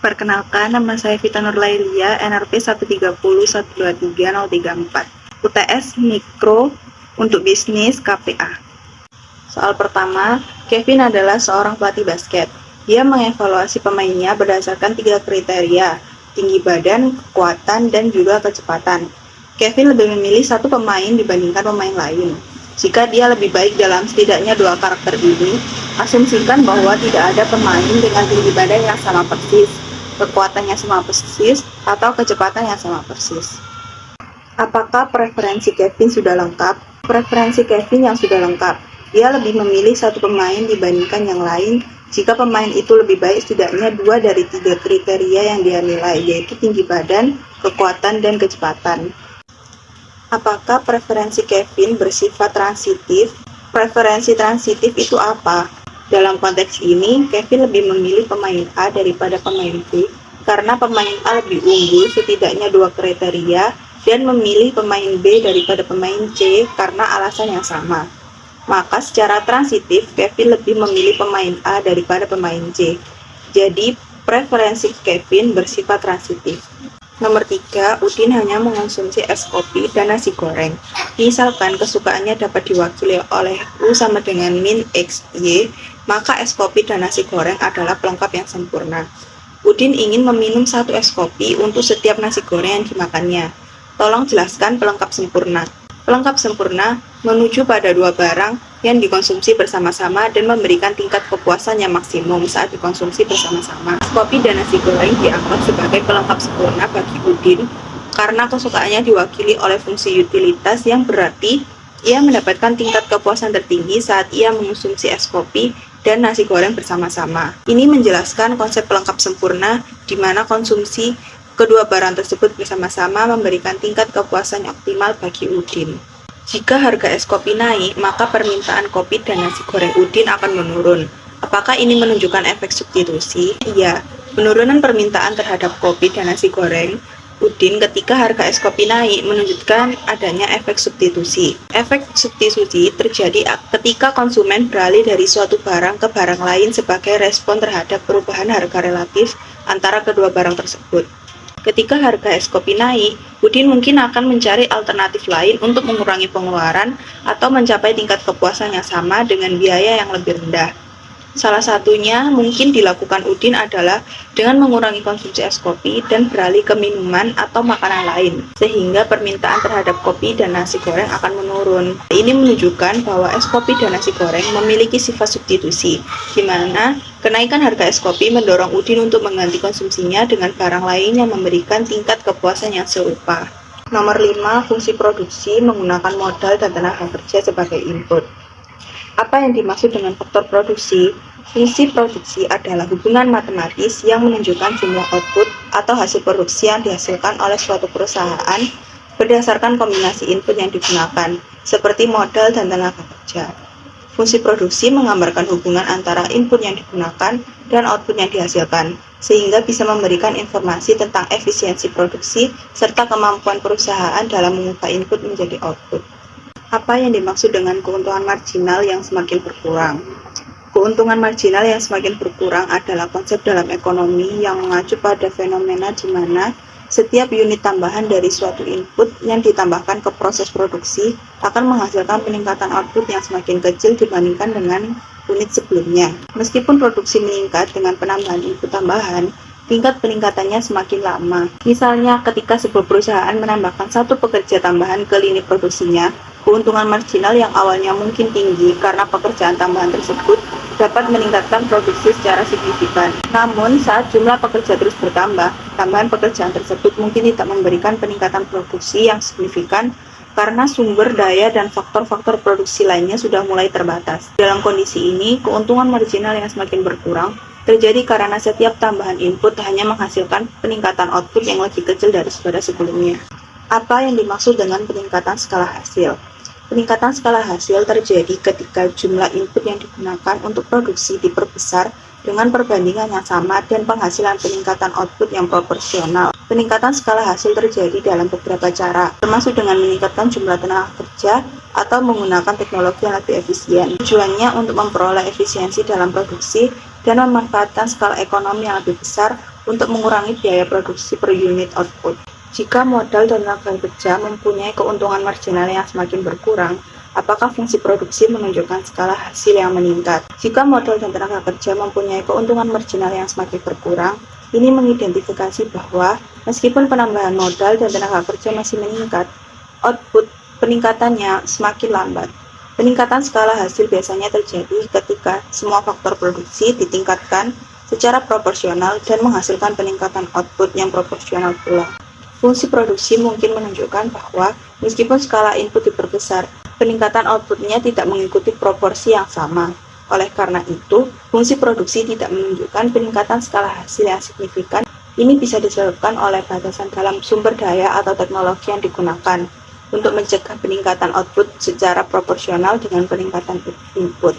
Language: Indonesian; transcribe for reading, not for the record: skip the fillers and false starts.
Perkenalkan, nama saya Vita Nurlailia, NRP 130123034, UTS Mikro untuk Bisnis KPA. Soal pertama, Kevin adalah seorang pelatih basket. Dia mengevaluasi pemainnya berdasarkan 3 kriteria, tinggi badan, kekuatan, dan juga kecepatan. Kevin lebih memilih satu pemain dibandingkan pemain lain. Jika dia lebih baik dalam setidaknya 2 karakter ini, asumsikan bahwa tidak ada pemain dengan tinggi badan yang sama persis, kekuatannya sama persis, atau kecepatan yang sama persis. Apakah preferensi Kevin sudah lengkap? Preferensi Kevin yang sudah lengkap. Dia lebih memilih satu pemain dibandingkan yang lain jika pemain itu lebih baik setidaknya 2 dari 3 kriteria yang dia nilai, yaitu tinggi badan, kekuatan, dan kecepatan. Apakah preferensi Kevin bersifat transitif? Preferensi transitif itu apa? Dalam konteks ini, Kevin lebih memilih pemain A daripada pemain B karena pemain A lebih unggul setidaknya 2 kriteria dan memilih pemain B daripada pemain C karena alasan yang sama. Maka secara transitif, Kevin lebih memilih pemain A daripada pemain C. Jadi, preferensi Kevin bersifat transitif. Nomor 3, Udin hanya mengonsumsi es kopi dan nasi goreng. Misalkan kesukaannya dapat diwakili oleh U sama dengan min X, Y, maka es kopi dan nasi goreng adalah pelengkap yang sempurna. Udin ingin meminum 1 es kopi untuk setiap nasi goreng yang dimakannya. Tolong jelaskan pelengkap sempurna. Pelengkap sempurna menuju pada 2 barang yang dikonsumsi bersama-sama dan memberikan tingkat kepuasan yang maksimum saat dikonsumsi bersama-sama. Kopi dan nasi goreng dianggap sebagai pelengkap sempurna bagi Udin karena kesukaannya diwakili oleh fungsi utilitas yang berarti ia mendapatkan tingkat kepuasan tertinggi saat ia mengonsumsi es kopi dan nasi goreng bersama-sama. Ini menjelaskan konsep pelengkap sempurna di mana konsumsi kedua barang tersebut bersama-sama memberikan tingkat kepuasan yang optimal bagi Udin. Jika harga es kopi naik, maka permintaan kopi dan nasi goreng Udin akan menurun. Apakah ini menunjukkan efek substitusi? Iya, penurunan permintaan terhadap kopi dan nasi goreng Udin ketika harga es kopi naik menunjukkan adanya efek substitusi. Efek substitusi terjadi ketika konsumen beralih dari suatu barang ke barang lain sebagai respon terhadap perubahan harga relatif antara kedua barang tersebut. Ketika harga es kopi naik, Udin mungkin akan mencari alternatif lain untuk mengurangi pengeluaran atau mencapai tingkat kepuasan yang sama dengan biaya yang lebih rendah. Salah satunya mungkin dilakukan Udin adalah dengan mengurangi konsumsi es kopi dan beralih ke minuman atau makanan lain, sehingga permintaan terhadap kopi dan nasi goreng akan menurun. Ini menunjukkan bahwa es kopi dan nasi goreng memiliki sifat substitusi, di mana kenaikan harga es kopi mendorong Udin untuk mengganti konsumsinya dengan barang lain yang memberikan tingkat kepuasan yang serupa. Nomor 5, fungsi produksi menggunakan modal dan tenaga kerja sebagai input. Apa yang dimaksud dengan faktor produksi? Fungsi produksi adalah hubungan matematis yang menunjukkan jumlah output atau hasil produksi yang dihasilkan oleh suatu perusahaan berdasarkan kombinasi input yang digunakan, seperti modal dan tenaga kerja. Fungsi produksi menggambarkan hubungan antara input yang digunakan dan output yang dihasilkan, sehingga bisa memberikan informasi tentang efisiensi produksi serta kemampuan perusahaan dalam mengubah input menjadi output. Apa yang dimaksud dengan keuntungan marginal yang semakin berkurang? Keuntungan marginal yang semakin berkurang adalah konsep dalam ekonomi yang mengacu pada fenomena di mana setiap unit tambahan dari suatu input yang ditambahkan ke proses produksi akan menghasilkan peningkatan output yang semakin kecil dibandingkan dengan unit sebelumnya. Meskipun produksi meningkat dengan penambahan input tambahan, tingkat peningkatannya semakin lama. Misalnya, ketika sebuah perusahaan menambahkan 1 pekerja tambahan ke lini produksinya, keuntungan marginal yang awalnya mungkin tinggi karena pekerjaan tambahan tersebut dapat meningkatkan produksi secara signifikan. Namun, saat jumlah pekerja terus bertambah, tambahan pekerjaan tersebut mungkin tidak memberikan peningkatan produksi yang signifikan karena sumber daya dan faktor-faktor produksi lainnya sudah mulai terbatas. Dalam kondisi ini, keuntungan marginal yang semakin berkurang terjadi karena setiap tambahan input hanya menghasilkan peningkatan output yang lebih kecil daripada sebelumnya. Apa yang dimaksud dengan peningkatan skala hasil? Peningkatan skala hasil terjadi ketika jumlah input yang digunakan untuk produksi diperbesar dengan perbandingan yang sama dan penghasilan peningkatan output yang proporsional. Peningkatan skala hasil terjadi dalam beberapa cara, termasuk dengan meningkatkan jumlah tenaga kerja atau menggunakan teknologi yang lebih efisien. Tujuannya untuk memperoleh efisiensi dalam produksi dan memanfaatkan skala ekonomi yang lebih besar untuk mengurangi biaya produksi per unit output. Jika modal dan tenaga kerja mempunyai keuntungan marginal yang semakin berkurang, apakah fungsi produksi menunjukkan skala hasil yang meningkat? Jika modal dan tenaga kerja mempunyai keuntungan marginal yang semakin berkurang, ini mengidentifikasi bahwa meskipun penambahan modal dan tenaga kerja masih meningkat, output peningkatannya semakin lambat. Peningkatan skala hasil biasanya terjadi ketika semua faktor produksi ditingkatkan secara proporsional dan menghasilkan peningkatan output yang proporsional pula. Fungsi produksi mungkin menunjukkan bahwa meskipun skala input diperbesar, peningkatan outputnya tidak mengikuti proporsi yang sama. Oleh karena itu, fungsi produksi tidak menunjukkan peningkatan skala hasil yang signifikan. Ini bisa disebabkan oleh batasan dalam sumber daya atau teknologi yang digunakan untuk mencegah peningkatan output secara proporsional dengan peningkatan input.